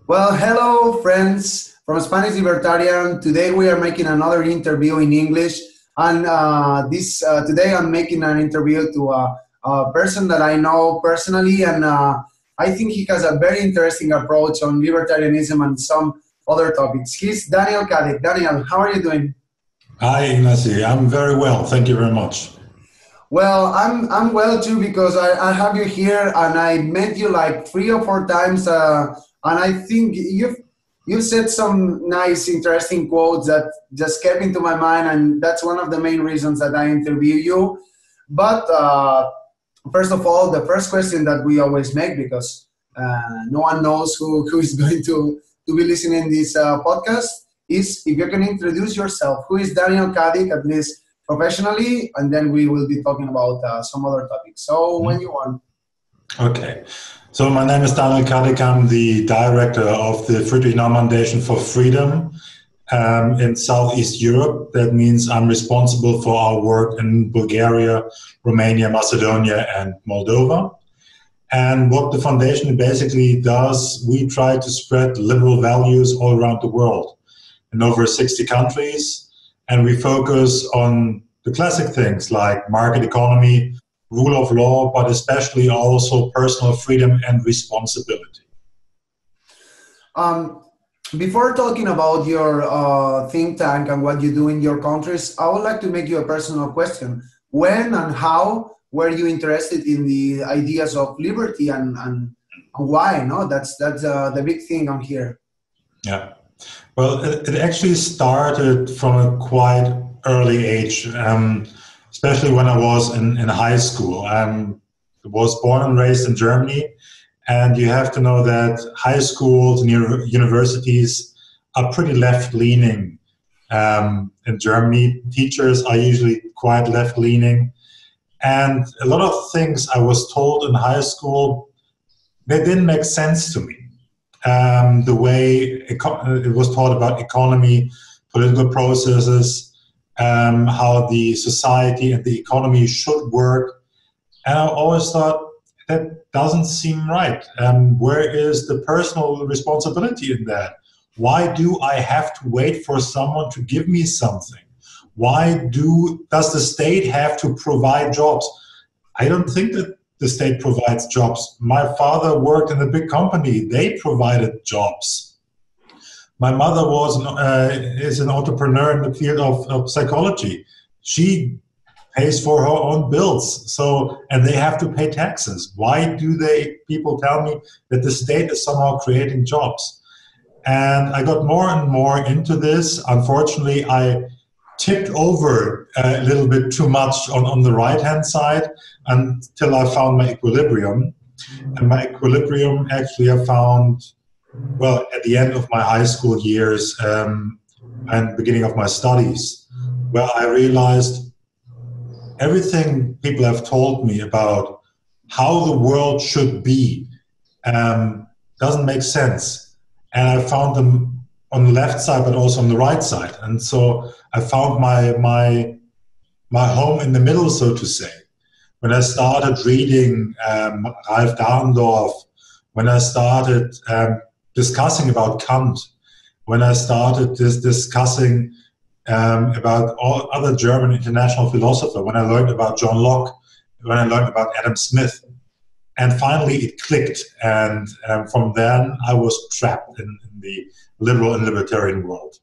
Well, hello, friends from Spanish Libertarian. Today we are making another interview in English, and today I'm making an interview to a person that I know personally, and I think he has a very interesting approach on libertarianism and some other topics. He's Daniel Kaddik. Daniel, how are you doing? Hi, Ignacy. I'm very well. Thank you very much. Well, I'm well too because I have you here and I met you like 3 or 4 times, and I think you've said some nice, interesting quotes that just kept into my mind, and that's one of the main reasons that I interview you. But first of all, the first question that we always make, because no one knows who is going to be listening this podcast, is if you can introduce yourself. Who is Daniel Kaddik, at least professionally, and then we will be talking about some other topics. So when you want. Okay. So my name is Daniel Kaddik. I'm the director of the Friedrich Naumann Foundation for Freedom in Southeast Europe. That means I'm responsible for our work in Bulgaria, Romania, Macedonia, and Moldova. And what the foundation basically does, we try to spread liberal values all around the world in over 60 countries. And we focus on the classic things like market economy, rule of law, but especially also personal freedom and responsibility. Before talking about your think tank and what you do in your countries, I would like to make you a personal question. When and how were you interested in the ideas of liberty and why? No, that's the big thing on here. Yeah. Well, it actually started from a quite early age, especially when I was in high school. I was born and raised in Germany, and you have to know that high schools and universities are pretty left-leaning in Germany. Teachers are usually quite left-leaning, and a lot of things I was told in high school, they didn't make sense to me. The way it was taught about economy, political processes, how the society and the economy should work. And I always thought, that doesn't seem right. Where is the personal responsibility in that? Why do I have to wait for someone to give me something? Why does the state have to provide jobs? I don't think that the state provides jobs. My father worked in a big company. They provided jobs. My mother is an entrepreneur in the field of psychology. She pays for her own bills, and they have to pay taxes. Why do people tell me that the state is somehow creating jobs? And I got more and more into this. Unfortunately, I tipped over a little bit too much on the right-hand side until I found my equilibrium. And my equilibrium actually I found, well, at the end of my high school years and beginning of my studies, where I realized everything people have told me about how the world should be doesn't make sense. And I found them on the left side, but also on the right side. And so I found my home in the middle, so to say. When I started reading Ralph Dahrendorf, when I started discussing about Kant, when I started discussing about all other German international philosophers, when I learned about John Locke, when I learned about Adam Smith, and finally it clicked. And from then I was trapped in the liberal and libertarian world.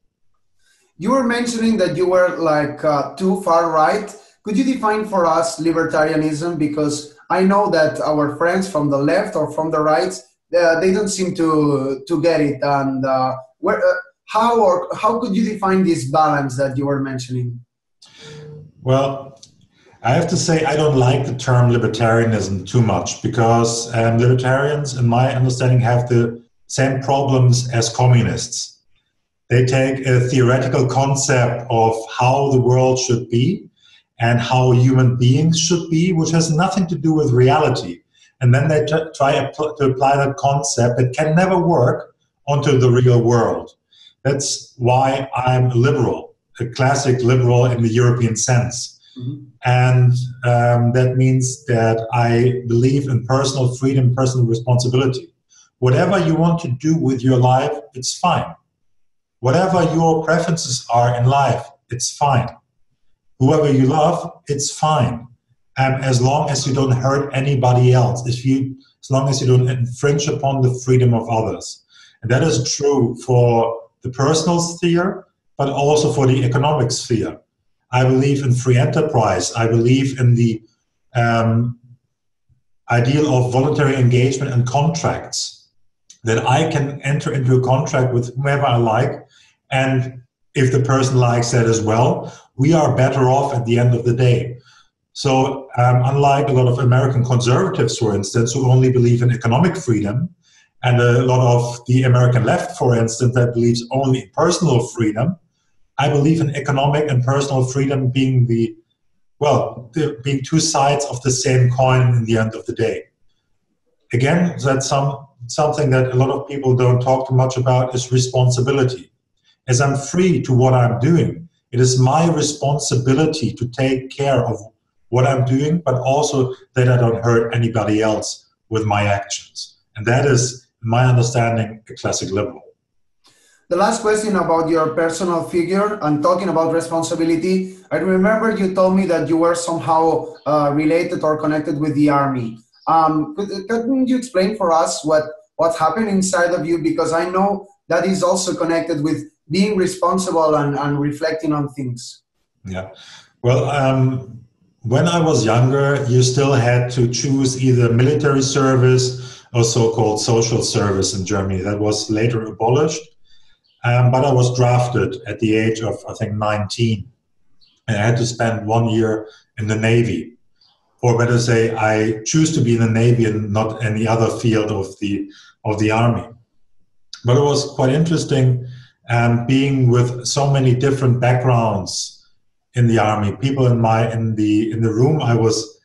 You were mentioning that you were like too far right. Could you define for us libertarianism? Because I know that our friends from the left or from the right, they don't seem to get it. And how could you define this balance that you were mentioning? Well, I have to say I don't like the term libertarianism too much because libertarians, in my understanding, have the same problems as communists. They take a theoretical concept of how the world should be and how human beings should be, which has nothing to do with reality. And then they try to apply that concept that can never work onto the real world. That's why I'm a liberal, a classic liberal in the European sense. Mm-hmm. And that means that I believe in personal freedom, personal responsibility. whatever you want to do with your life, it's fine. Whatever your preferences are in life, it's fine. Whoever you love, it's fine. As long as you don't hurt anybody else, as long as you don't infringe upon the freedom of others. And that is true for the personal sphere, but also for the economic sphere. I believe in free enterprise. I believe in the ideal of voluntary engagement and contracts, that I can enter into a contract with whomever I like, and if the person likes that as well, we are better off at the end of the day. So unlike a lot of American conservatives, for instance, who only believe in economic freedom, and a lot of the American left, for instance, that believes only in personal freedom, I believe in economic and personal freedom being being two sides of the same coin in the end of the day. Again, that's something that a lot of people don't talk too much about, is responsibility. As I'm free to what I'm doing, it is my responsibility to take care of what I'm doing, but also that I don't hurt anybody else with my actions. And that is, in my understanding, a classic liberal. The last question about your personal figure and talking about responsibility. I remember you told me that you were somehow related or connected with the army. Couldn't you explain for us what happened inside of you? Because I know that is also connected with being responsible and reflecting on things. Yeah. Well, when I was younger, you still had to choose either military service or so-called social service in Germany. That was later abolished. But I was drafted at the age of, I think, 19. And I had to spend 1 year in the Navy. Or better say, I choose to be in the Navy and not any other field of the Army. But it was quite interesting being with so many different backgrounds in the Army. People in the room I was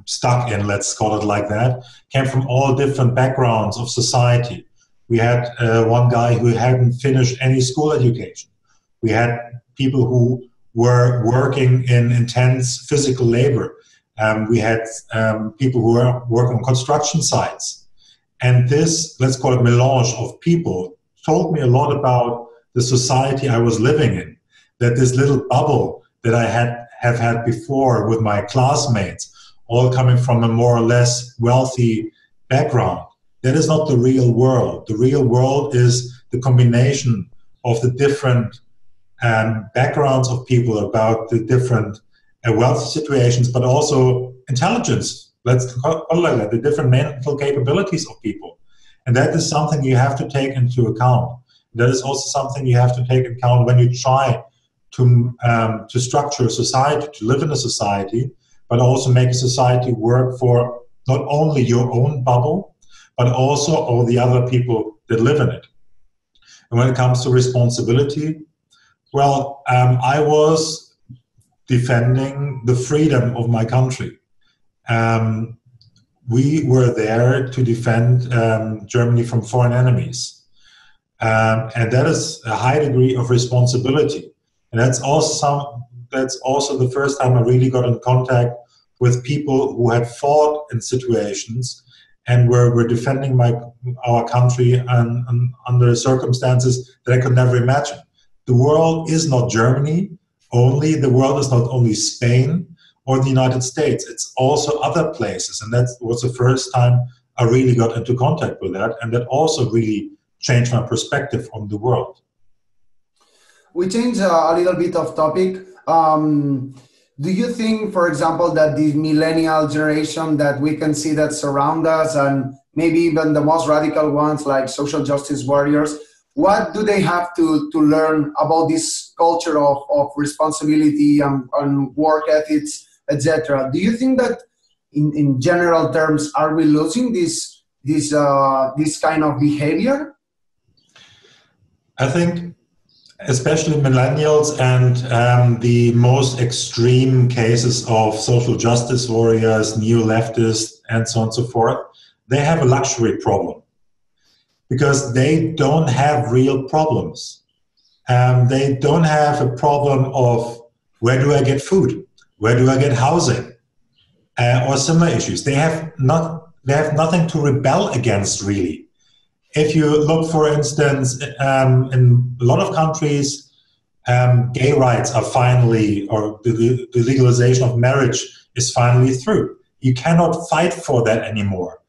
stuck in, let's call it like that, came from all different backgrounds of society. We had one guy who hadn't finished any school education. We had people who were working in intense physical labor. We had people who were working on construction sites. And this, let's call it melange of people, told me a lot about the society I was living in. That this little bubble that I have had before with my classmates, all coming from a more or less wealthy background, that is not the real world. The real world is the combination of the different backgrounds of people, about the different wealth situations, but also intelligence. Let's call it like that, the different mental capabilities of people. And that is something you have to take into account. That is also something you have to take into account when you try to structure a society, to live in a society, but also make a society work for not only your own bubble, but also all the other people that live in it. And when it comes to responsibility, well, I was defending the freedom of my country. We were there to defend Germany from foreign enemies. And that is a high degree of responsibility. And that's also the first time I really got in contact with people who had fought in situations and were defending our country under circumstances that I could never imagine. The world is not Germany only. The world is not only Spain or the United States. It's also other places. And that was the first time I really got into contact with that. And that also really changed my perspective on the world. We change a little bit of topic. Do you think, for example, that the millennial generation that we can see that surround us, and maybe even the most radical ones like social justice warriors, what do they have to learn about this culture of responsibility and work ethics, etc.? Do you think that in general terms, are we losing this kind of behavior? I think especially millennials and the most extreme cases of social justice warriors, neo-leftists, and so on and so forth, they have a luxury problem because they don't have real problems. They don't have a problem of where do I get food, where do I get housing, or similar issues. They have nothing to rebel against, really. if you look, for instance, in a lot of countries, gay rights are finally, or the legalization of marriage is finally through. You cannot fight for that anymore.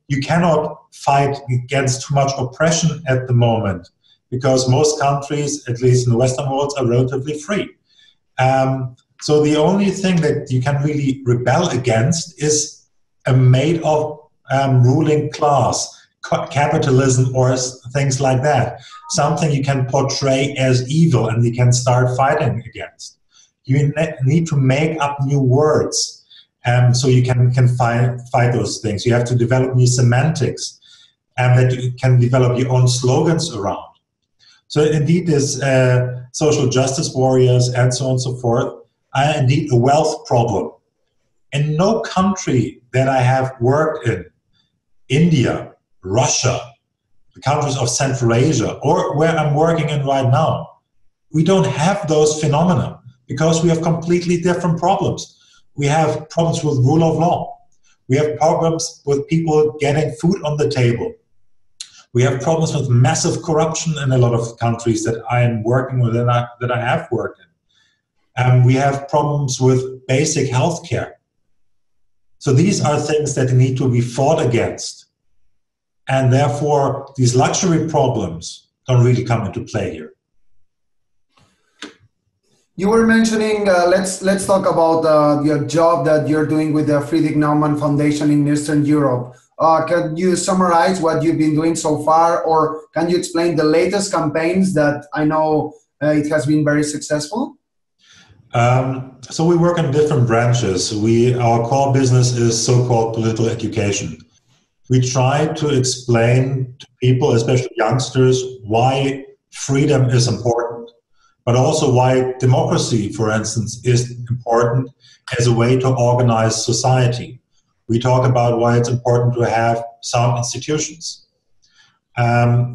You cannot fight against too much oppression at the moment, because most countries, at least in the Western world, are relatively free. So the only thing that you can really rebel against is a made-up ruling class, capitalism or things like that. Something you can portray as evil and you can start fighting against. You need to make up new words so you can fight those things. You have to develop new semantics and that you can develop your own slogans around. So indeed, this social justice warriors and so on and so forth are indeed a wealth problem. In no country that I have worked in, India, Russia, the countries of Central Asia, or where I'm working in right now, we don't have those phenomena because we have completely different problems. We have problems with rule of law. We have problems with people getting food on the table. We have problems with massive corruption in a lot of countries that I am working with and that I have worked in. We have problems with basic health care. So these are things that need to be fought against. And therefore, these luxury problems don't really come into play here. You were mentioning, let's talk about your job that you're doing with the Friedrich Naumann Foundation in Eastern Europe. Can you summarize what you've been doing so far, or can you explain the latest campaigns that I know it has been very successful? So we work in different branches. Our core business is so-called political education. We try to explain to people, especially youngsters, why freedom is important, but also why democracy, for instance, is important as a way to organize society. We talk about why it's important to have sound institutions.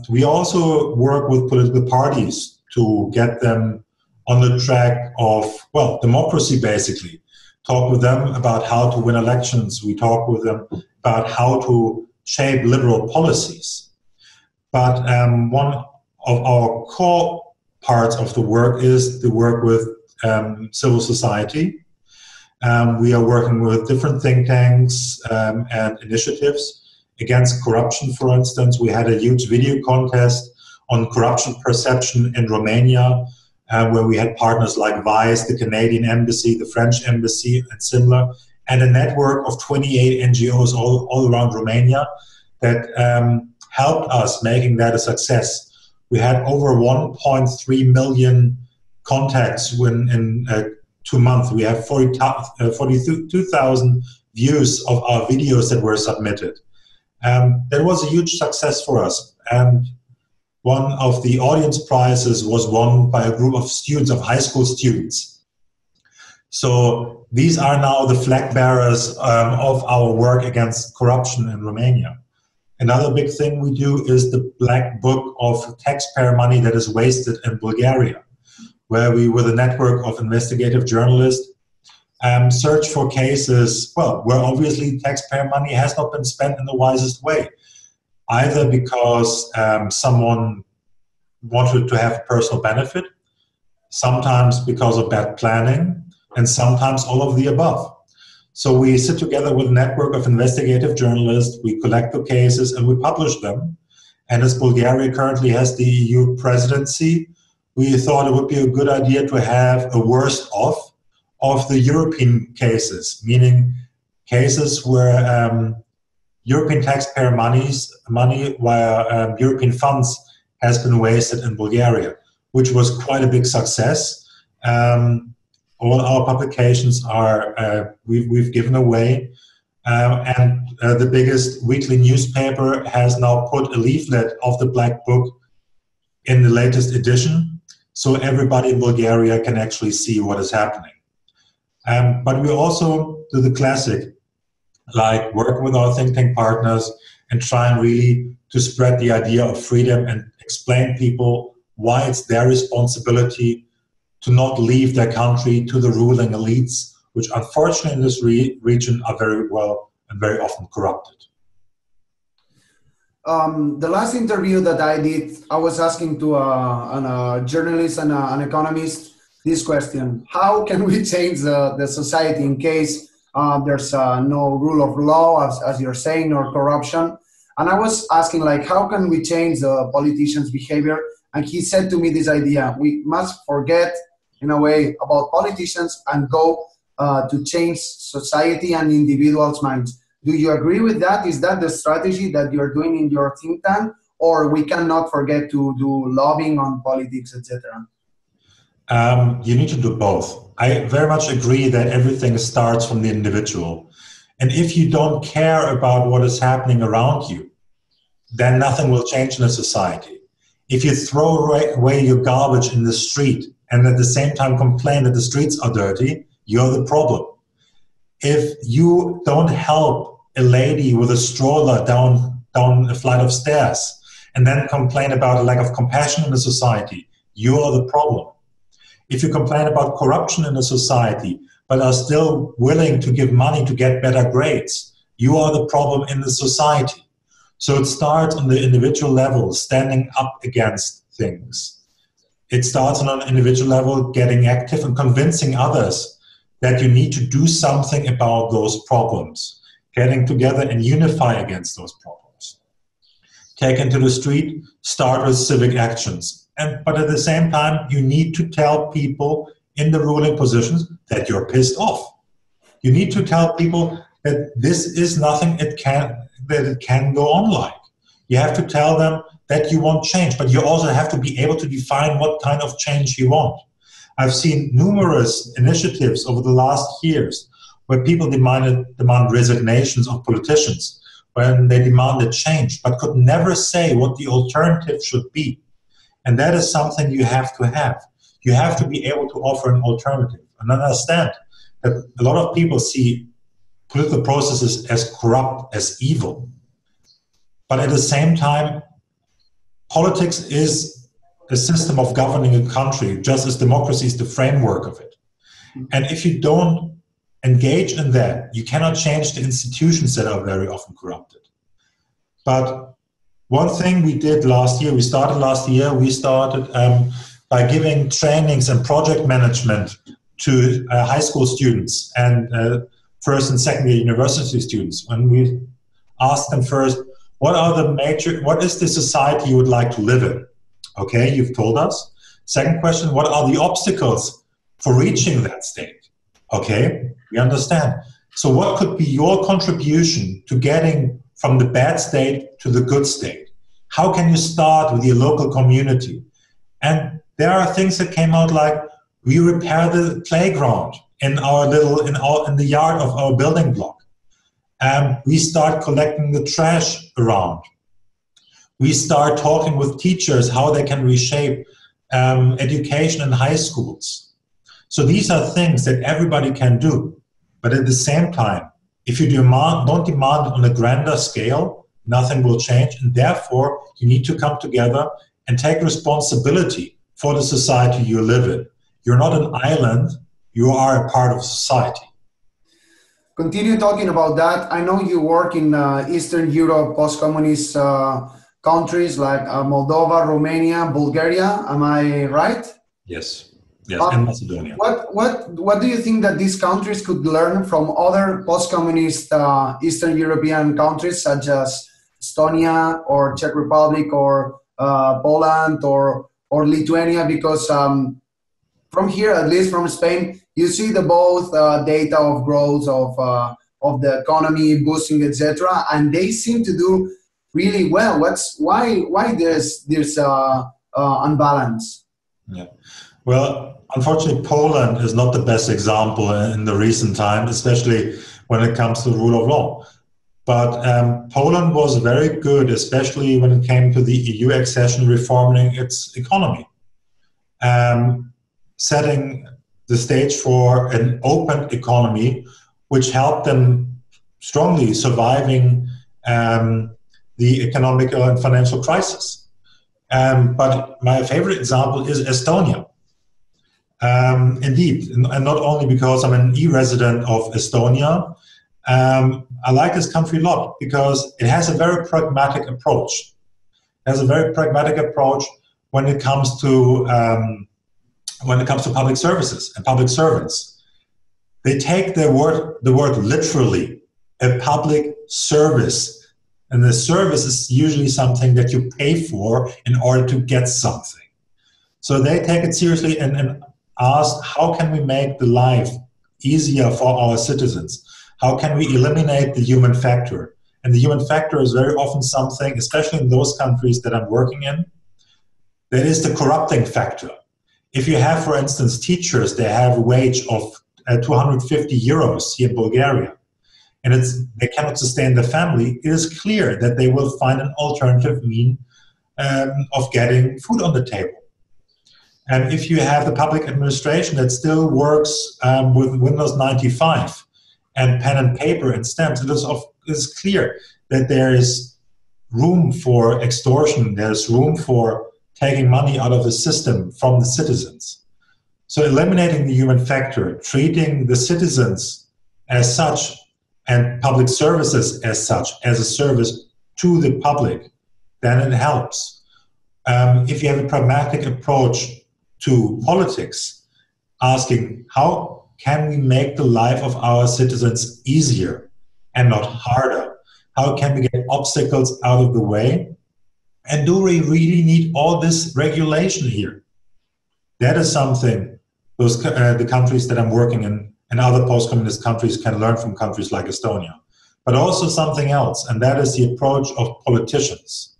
We also work with political parties to get them on the track of, well, democracy, basically. Talk with them about how to win elections. We talk with them about how to shape liberal policies. But one of our core parts of the work is the work with civil society. We are working with different think tanks and initiatives against corruption, for instance. We had a huge video contest on corruption perception in Romania, where we had partners like Vice, the Canadian Embassy, the French Embassy, and similar, and a network of 28 NGOs all around Romania that helped us making that a success. We had over 1.3 million contacts in 2 months. We have 42,000 views of our videos that were submitted. That was a huge success for us. And one of the audience prizes was won by a group of students, of high school students. So these are now the flag bearers of our work against corruption in Romania. Another big thing we do is the black book of taxpayer money that is wasted in Bulgaria, where we, with a network of investigative journalists, search for cases, well, where obviously taxpayer money has not been spent in the wisest way. Either because someone wanted to have personal benefit, sometimes because of bad planning, and sometimes all of the above. So we sit together with a network of investigative journalists, we collect the cases, and we publish them. And as Bulgaria currently has the EU presidency, we thought it would be a good idea to have a worst of the European cases, meaning cases where European taxpayer money via European funds has been wasted in Bulgaria, which was quite a big success. All our publications are we've given away, and the biggest weekly newspaper has now put a leaflet of the Black Book in the latest edition, so everybody in Bulgaria can actually see what is happening. But we also do the classic, like work with our think tank partners and try and really to spread the idea of freedom and explain people why it's their responsibility to not leave their country to the ruling elites, which unfortunately in this region are very well and very often corrupted. the last interview that I did, I was asking to a journalist and an economist this question: how can we change the society in case there's no rule of law, as you're saying, or corruption? And I was asking, like, how can we change the politicians' behavior? And he said to me this idea: we must forget, in a way, about politicians and go to change society and individuals' minds. Do you agree with that? Is that the strategy that you're doing in your think tank? Or we cannot forget to do lobbying on politics, etc.? You need to do both. I very much agree that everything starts from the individual. And if you don't care about what is happening around you, then nothing will change in a society. If you throw away your garbage in the street and at the same time complain that the streets are dirty, you're the problem. If you don't help a lady with a stroller down a flight of stairs and then complain about a lack of compassion in the society, you are the problem. If you complain about corruption in a society but are still willing to give money to get better grades, you are the problem in the society. So it starts on the individual level, standing up against things. It starts on an individual level, getting active and convincing others that you need to do something about those problems, getting together and unify against those problems. Take into the street, start with civic actions. But at the same time, you need to tell people in the ruling positions that you're pissed off. You need to tell people that this is nothing that it can go on like. You have to tell them that you want change, but you also have to be able to define what kind of change you want. I've seen numerous initiatives over the last years where people demand resignations of politicians, when they demanded change, but could never say what the alternative should be. And that is something you have to have. You have to be able to offer an alternative and understand that a lot of people see political processes as corrupt, as evil. But at the same time, politics is a system of governing a country, just as democracy is the framework of it. And if you don't engage in that, you cannot change the institutions that are very often corrupted. But one thing we did last year, we started by giving trainings and project management to high school students and first and second year university students. When we asked them first, what is the society you would like to live in? Okay, you've told us. Second question, what are the obstacles for reaching that state? Okay, we understand. So what could be your contribution to getting from the bad state to the good state? How can you start with your local community? And there are things that came out like, we repair the playground in the yard of our building block. We start collecting the trash around. We start talking with teachers how they can reshape education in high schools. So these are things that everybody can do. But at the same time, if you don't demand it on a grander scale, nothing will change. And therefore, you need to come together and take responsibility for the society you live in. You're not an island, you are a part of society. Continue talking about that. I know you work in Eastern Europe, post-communist countries like Moldova, Romania, Bulgaria. Am I right? Yes. Yes, and Macedonia. What do you think that these countries could learn from other post-communist Eastern European countries such as Estonia or Czech Republic or Poland or Lithuania? Because from here, at least from Spain, you see the both data of growth of the economy, boosting, etc., and they seem to do really well. Why there's unbalance? Yeah. Well, unfortunately, Poland is not the best example in the recent time, especially when it comes to the rule of law. But Poland was very good, especially when it came to the EU accession, reforming its economy, setting the stage for an open economy, which helped them strongly surviving the economic and financial crisis. But my favorite example is Estonia. Indeed, and not only because I'm an e-resident of Estonia, I like this country a lot because it has a very pragmatic approach. It has a very pragmatic approach when it comes to public services and public servants. They take the word literally, a public service. And the service is usually something that you pay for in order to get something. So they take it seriously and ask, how can we make the life easier for our citizens? How can we eliminate the human factor? And the human factor is very often something, especially in those countries that I'm working in, that is the corrupting factor. If you have, for instance, teachers, they have a wage of 250 euros here in Bulgaria, and they cannot sustain the family, it is clear that they will find an alternative mean of getting food on the table. And if you have the public administration that still works with Windows 95 and pen and paper and stamps, it is clear that there is room for extortion, there's room for taking money out of the system from the citizens. So eliminating the human factor, treating the citizens as such and public services as such, as a service to the public, then it helps. If you have a pragmatic approach to politics, asking how can we make the life of our citizens easier and not harder? How can we get obstacles out of the way? And do we really need all this regulation here? That is something the countries that I'm working in and other post-communist countries can learn from countries like Estonia. But also something else, and that is the approach of politicians.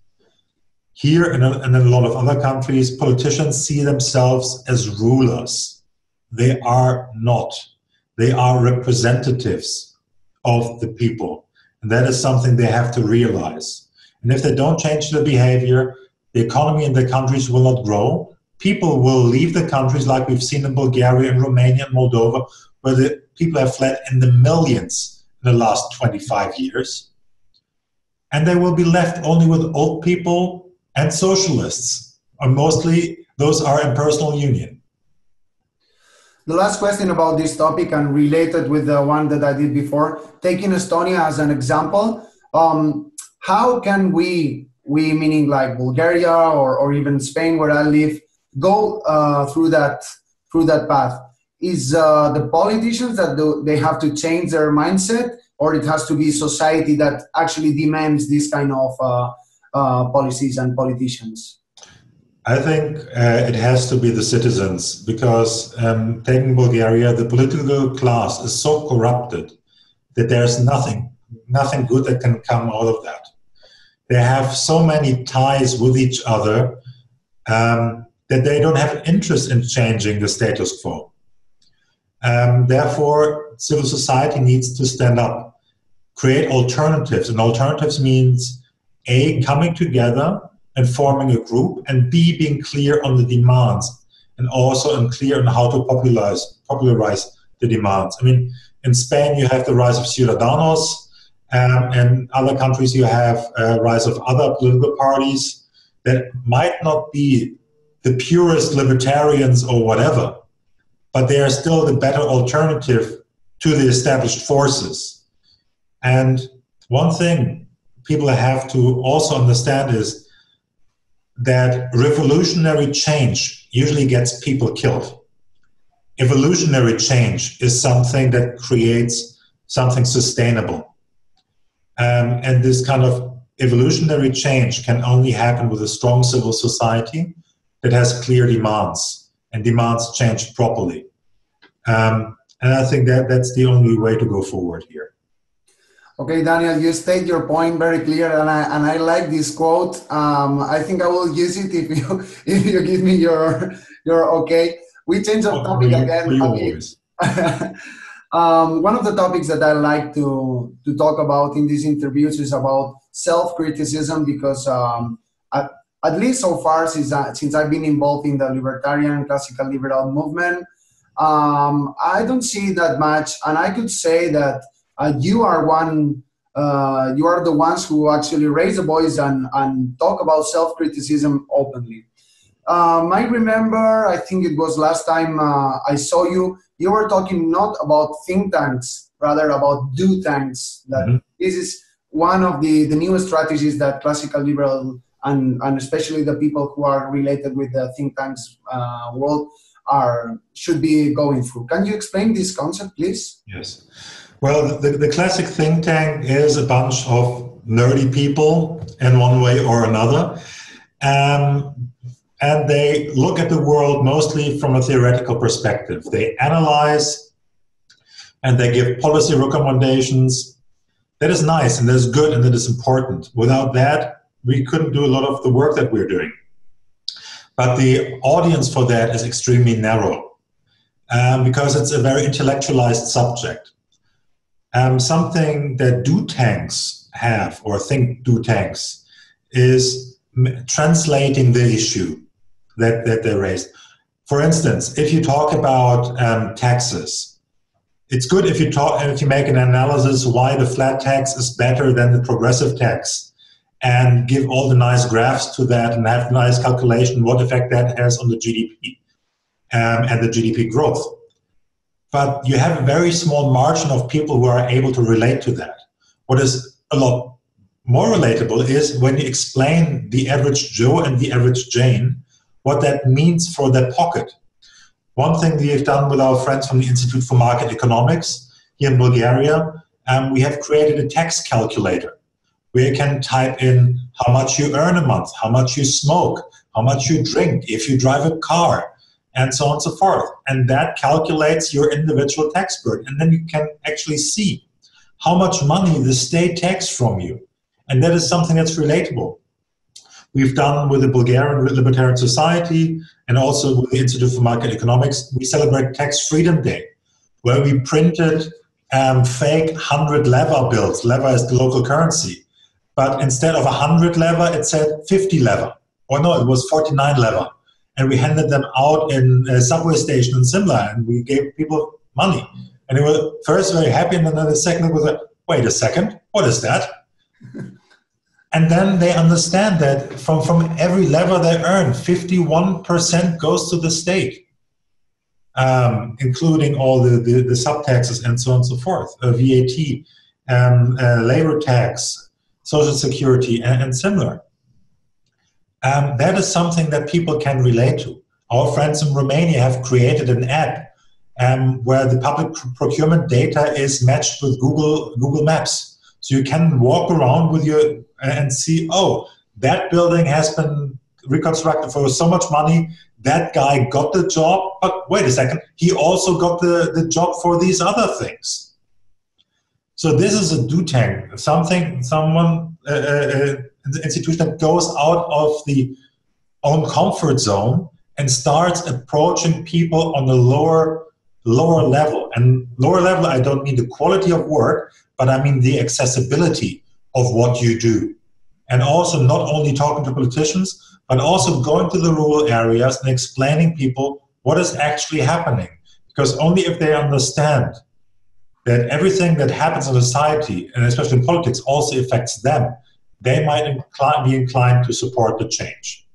Here and in a lot of other countries, politicians see themselves as rulers. They are not. They are representatives of the people. And that is something they have to realize. And if they don't change their behavior, the economy in the countries will not grow. People will leave the countries like we've seen in Bulgaria and Romania and Moldova, where the people have fled in the millions in the last 25 years. And they will be left only with old people and socialists, or mostly those are in personal union. The last question about this topic and related with the one that I did before, taking Estonia as an example, how can we meaning like Bulgaria or even Spain where I live, go through that path? Is the politicians that they have to change their mindset, or it has to be society that actually demands this kind of policies and politicians? I think it has to be the citizens, because taking Bulgaria, the political class is so corrupted that there's nothing good that can come out of that. They have so many ties with each other that they don't have an interest in changing the status quo. Therefore, civil society needs to stand up, create alternatives, and alternatives means A, coming together and forming a group, and B, being clear on the demands, and also clear on how to popularize the demands. I mean, in Spain you have the rise of Ciudadanos, and other countries you have a rise of other political parties that might not be the purest libertarians or whatever, but they are still the better alternative to the established forces. And one thing people have to also understand is that revolutionary change usually gets people killed. Evolutionary change is something that creates something sustainable. And this kind of evolutionary change can only happen with a strong civil society that has clear demands, and demands changed properly. And I think that's the only way to go forward here. Okay, Daniel, you state your point very clear, and I like this quote. I think I will use it if you give me your okay. We change the topic again. One of the topics that I like to talk about in these interviews is about self-criticism, because at least so far since I've been involved in the libertarian classical liberal movement, I don't see that much, and I could say that you are the ones who actually raise the voice and talk about self-criticism openly. I remember, I think it was last time I saw you were talking not about think tanks, rather about do tanks that this is one of the newest strategies that classical liberal and especially the people who are related with the think tanks world should be going through. Can you explain this concept, please? Yes. Well, the classic think tank is a bunch of nerdy people in one way or another. And they look at the world mostly from a theoretical perspective. They analyze and they give policy recommendations. That is nice and that is good and that is important. Without that, we couldn't do a lot of the work that we're doing. But the audience for that is extremely narrow because it's a very intellectualized subject. Something that do tanks have, or think do tanks, is translating the issue that they raised. For instance, if you talk about taxes, it's good if you make an analysis why the flat tax is better than the progressive tax, and give all the nice graphs to that and have a nice calculation what effect that has on the GDP and the GDP growth. But you have a very small margin of people who are able to relate to that. What is a lot more relatable is when you explain the average Joe and the average Jane, what that means for their pocket. One thing we have done with our friends from the Institute for Market Economics here in Bulgaria, we have created a tax calculator where you can type in how much you earn a month, how much you smoke, how much you drink, if you drive a car, and so on and so forth. And that calculates your individual tax burden. And then you can actually see how much money the state takes from you. And that is something that's relatable. We've done with the Bulgarian Libertarian Society and also with the Institute for Market Economics, we celebrate Tax Freedom Day, where we printed fake 100 leva bills. Leva is the local currency. But instead of 100 leva, it said 50 leva. Or no, it was 49 leva. And we handed them out in a subway station in Simla, and we gave people money. And they were first very happy, and then the second was like, wait a second, what is that? And then they understand that from every lever they earn, 51% goes to the state, including all the sub-taxes and so on and so forth, VAT, labor tax, social security, and similar. That is something that people can relate to. Our friends in Romania have created an app where the public procurement data is matched with Google Maps. So you can walk around with and see, oh, that building has been reconstructed for so much money. That guy got the job, but wait a second, he also got the job for these other things. So this is a do tank, an institution that goes out of the own comfort zone and starts approaching people on the lower level. And lower level, I don't mean the quality of work, but I mean the accessibility of what you do. And also not only talking to politicians, but also going to the rural areas and explaining people what is actually happening. Because only if they understand that everything that happens in society, and especially in politics, also affects them, they might be inclined to support the change.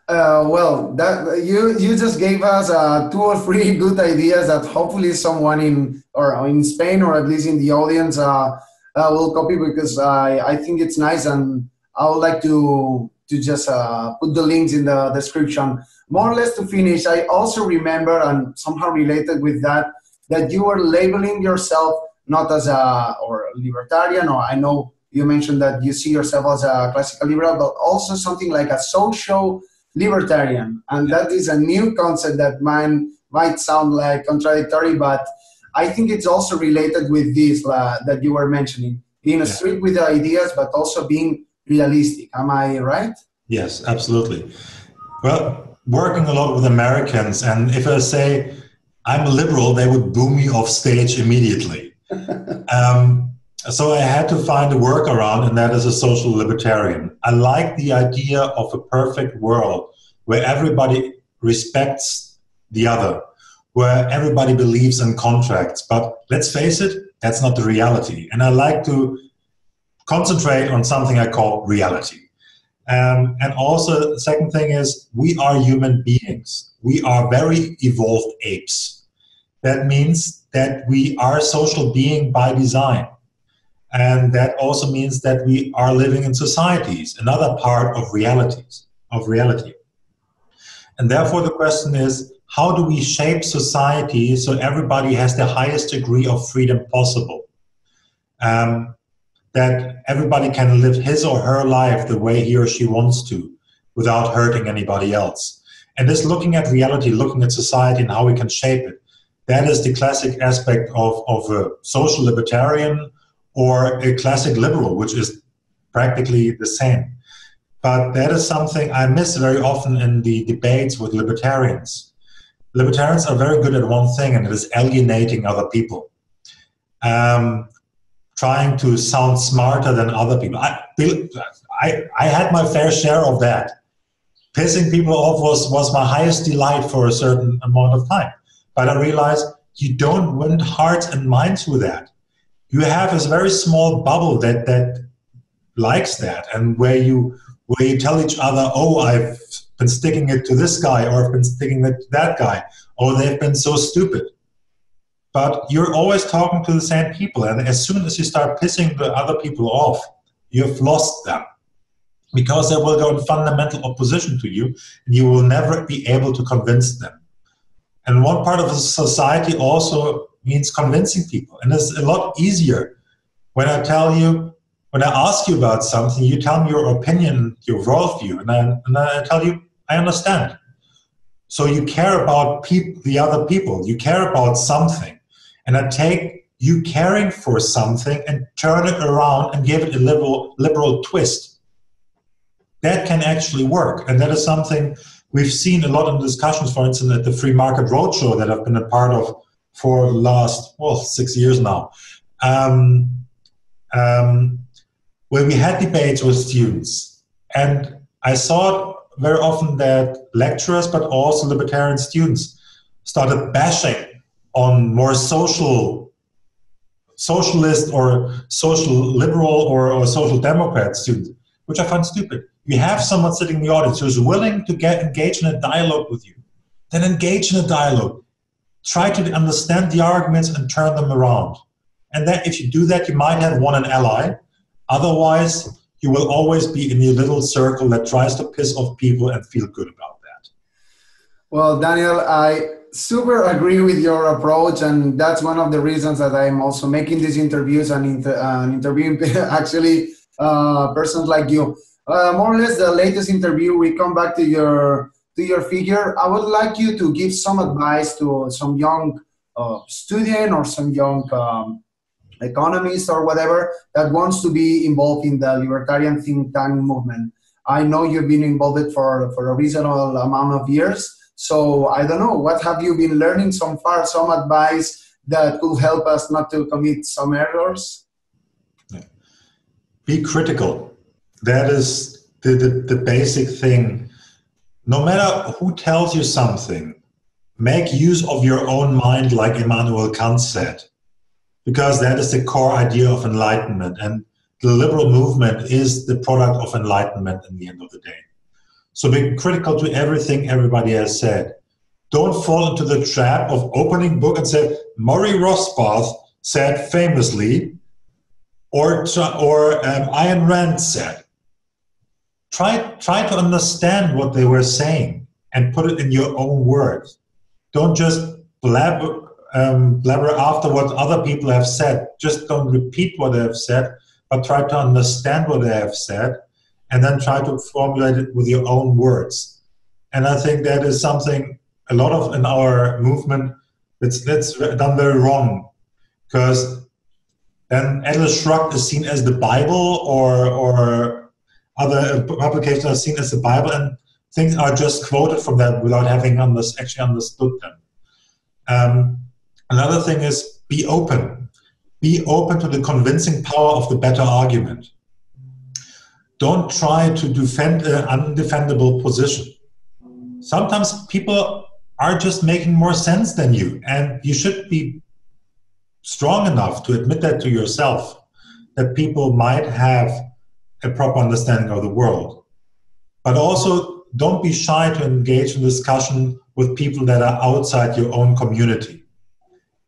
Well, you just gave us 2 or 3 good ideas that hopefully someone in Spain, or at least in the audience, will copy, because I think it's nice, and I would like to just put the links in the description. More or less to finish, I also remember, and somehow related with that you were labeling yourself not as a libertarian, or I know you mentioned that you see yourself as a classical liberal, but also something like a Socio-Libertarian. And that is a new concept that might sound like contradictory, but I think it's also related with this that you were mentioning, being strict with the ideas, but also being realistic. Am I right? Yes, absolutely. Well, working a lot with Americans, and if I say I'm a liberal, they would boo me off stage immediately. So I had to find a workaround, and that is a social libertarian. I like the idea of a perfect world where everybody respects the other, where everybody believes in contracts. But let's face it, that's not the reality. And I like to concentrate on something I call reality. And also, the second thing is, we are human beings. We are very evolved apes. That means that we are a social being by design. And that also means that we are living in societies, another part of reality. And therefore the question is, how do we shape society so everybody has the highest degree of freedom possible? That everybody can live his or her life the way he or she wants to, without hurting anybody else. And this looking at reality, looking at society and how we can shape it, that is the classic aspect of a social libertarian or a classic liberal, which is practically the same. But that is something I miss very often in the debates with libertarians. Libertarians are very good at one thing, and it is alienating other people. Trying to sound smarter than other people. I had my fair share of that. Pissing people off was my highest delight for a certain amount of time. But I realized you don't win hearts and minds with that. You have this very small bubble that likes that, and where you tell each other, oh, I've been sticking it to this guy, or I've been sticking it to that guy, or they've been so stupid. But you're always talking to the same people, and as soon as you start pissing the other people off, you've lost them, because they will go in fundamental opposition to you, and you will never be able to convince them. And one part of the society also means convincing people, and it's a lot easier when I ask you about something, you tell me your opinion, your worldview, and I tell you, I understand. So you care about the other people, you care about something. And I take you caring for something and turn it around and give it a liberal twist. That can actually work. And that is something we've seen a lot in discussions, for instance, at the Free Market Roadshow that I've been a part of for the last, 6 years now. Where we had debates with students. And I saw it very often that lecturers, but also libertarian students, started bashing on more socialist or social liberal or social democrat students, which I find stupid. You have someone sitting in the audience who's willing to engage in a dialogue with you. Then engage in a dialogue. Try to understand the arguments and turn them around. And then if you do that, you might have won an ally. Otherwise, you will always be in your little circle that tries to piss off people and feel good about that. Well, Daniel, I super agree with your approach, and that's one of the reasons that I'm also making these interviews and interviewing actually persons like you. More or less the latest interview, we come back to your figure. I would like you to give some advice to some young student or some young economist or whatever that wants to be involved in the libertarian think tank movement. I know you've been involved for a reasonable amount of years. So I don't know, what have you been learning so far? Some advice that could help us not to commit some errors? Yeah. Be critical. That is the basic thing. No matter who tells you something, make use of your own mind, like Immanuel Kant said, because that is the core idea of enlightenment. And the liberal movement is the product of enlightenment in the end of the day. So be critical to everything everybody has said. Don't fall into the trap of opening book and say, Murray Rothbard said famously, or Ayn Rand said. Try to understand what they were saying and put it in your own words. Don't just blabber after what other people have said. Just don't repeat what they have said, but try to understand what they have said, and then try to formulate it with your own words. And I think that is something a lot of in our movement that's done very wrong, because then Atlas Shrugged is seen as the Bible, or other publications are seen as the Bible, and things are just quoted from that without having actually understood them. Another thing is be open. Be open to the convincing power of the better argument. Don't try to defend an undefendable position. Sometimes people are just making more sense than you, and you should be strong enough to admit that to yourself, that people might have a proper understanding of the world. But also, don't be shy to engage in discussion with people that are outside your own community.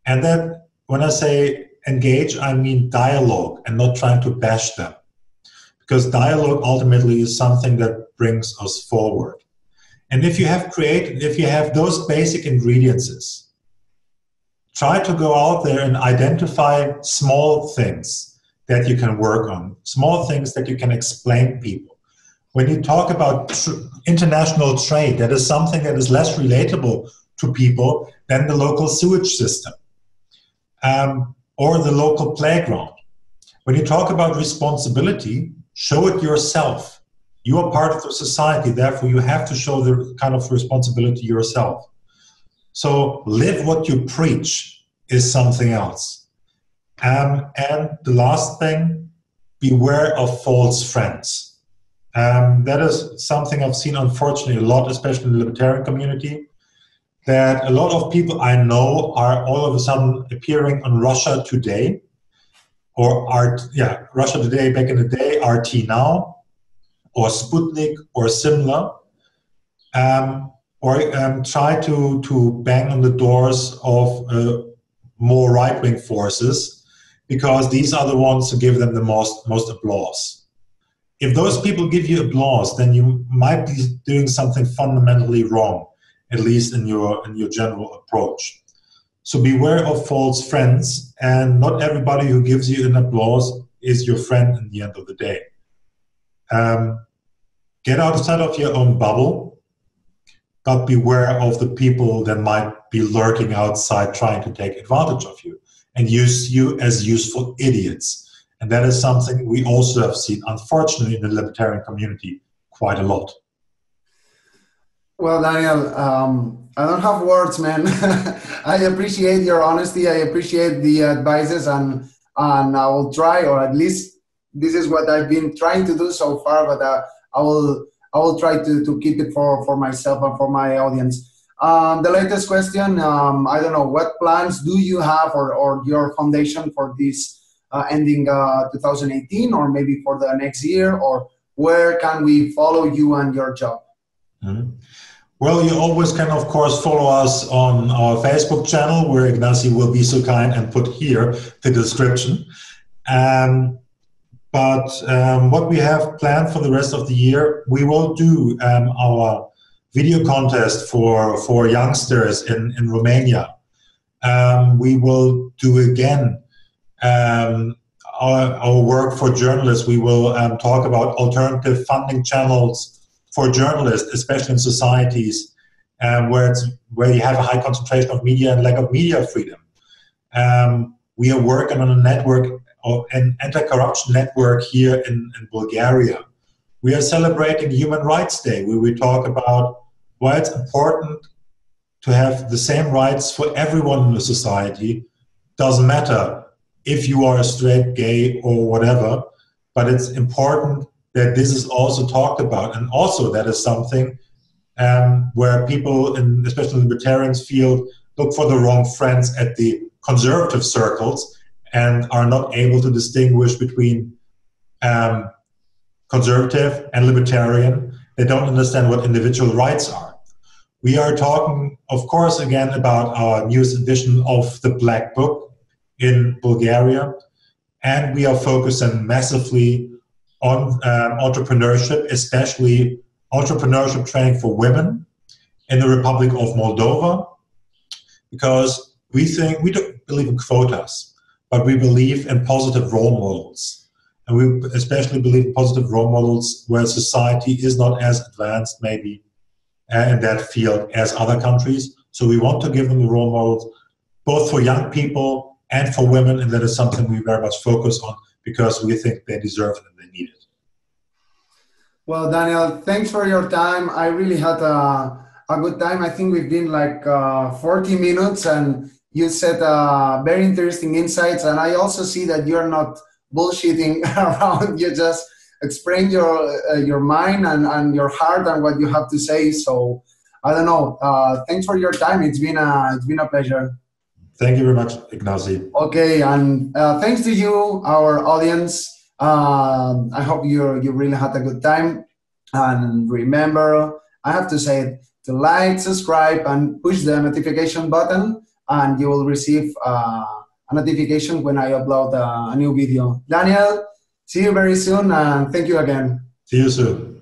And that, when I say engage, I mean dialogue and not trying to bash them. Because dialogue ultimately is something that brings us forward. And if you have those basic ingredients, try to go out there and identify small things that you can work on, small things that you can explain to people. When you talk about international trade, that is something that is less relatable to people than the local sewage system or the local playground. When you talk about responsibility, show it yourself. You are part of the society, therefore you have to show the kind of responsibility yourself. So live what you preach is something else. And the last thing, beware of false friends. That is something I've seen, unfortunately, a lot, especially in the libertarian community, that a lot of people I know are all of a sudden appearing on Russia Today, or Russia Today back in the day, RT Now, or Sputnik, or similar, or try to bang on the doors of more right-wing forces, because these are the ones who give them the most applause. If those people give you applause, then you might be doing something fundamentally wrong, at least in your general approach. So beware of false friends, and not everybody who gives you an applause is your friend in the end of the day. Get outside of your own bubble, but beware of the people that might be lurking outside trying to take advantage of you and use you as useful idiots. And that is something we also have seen, unfortunately, in the libertarian community quite a lot. Well, Daniel, I don't have words, man. I appreciate your honesty. I appreciate the advices, and I will try, or at least this is what I've been trying to do so far. But I will try to keep it for myself and for my audience. The latest question, I don't know, what plans do you have, or your foundation for this ending 2018, or maybe for the next year, or where can we follow you and your job? Mm-hmm. Well, you always can, of course, follow us on our Facebook channel, where Ignacy will be so kind and put here the description. But what we have planned for the rest of the year, we will do our video contest for youngsters in Romania. We will do again our work for journalists. We will talk about alternative funding channels for journalists, especially in societies where you have a high concentration of media and lack of media freedom. We are working on a network, an anti-corruption network here in Bulgaria. We are celebrating Human Rights Day, where we talk about why it's important to have the same rights for everyone in the society. Doesn't matter if you are a straight, gay, or whatever, but it's important that this is also talked about. And also that is something where people, especially in the libertarians field, look for the wrong friends at the conservative circles and are not able to distinguish between conservative and libertarian. They don't understand what individual rights are. We are talking, of course, again about our newest edition of the Black Book in Bulgaria, and we are focusing massively on entrepreneurship, especially entrepreneurship training for women in the Republic of Moldova, because we don't believe in quotas, but we believe in positive role models. And we especially believe in positive role models where society is not as advanced maybe in that field as other countries. So we want to give them the role models, both for young people and for women, and that is something we very much focus on because we think they deserve it and they need it. Well, Daniel, thanks for your time. I really had a good time. I think we've been like 40 minutes, and you said very interesting insights. And I also see that you're not bullshitting around. You just explain your mind and your heart and what you have to say. So I don't know. Thanks for your time. It's been a pleasure. Thank you very much, Ignacy. Okay, and thanks to you, our audience. I hope you really had a good time. And remember, I have to say it, to like, subscribe, and push the notification button, and you will receive a notification when I upload a new video. Daniel, see you very soon, and thank you again. See you soon.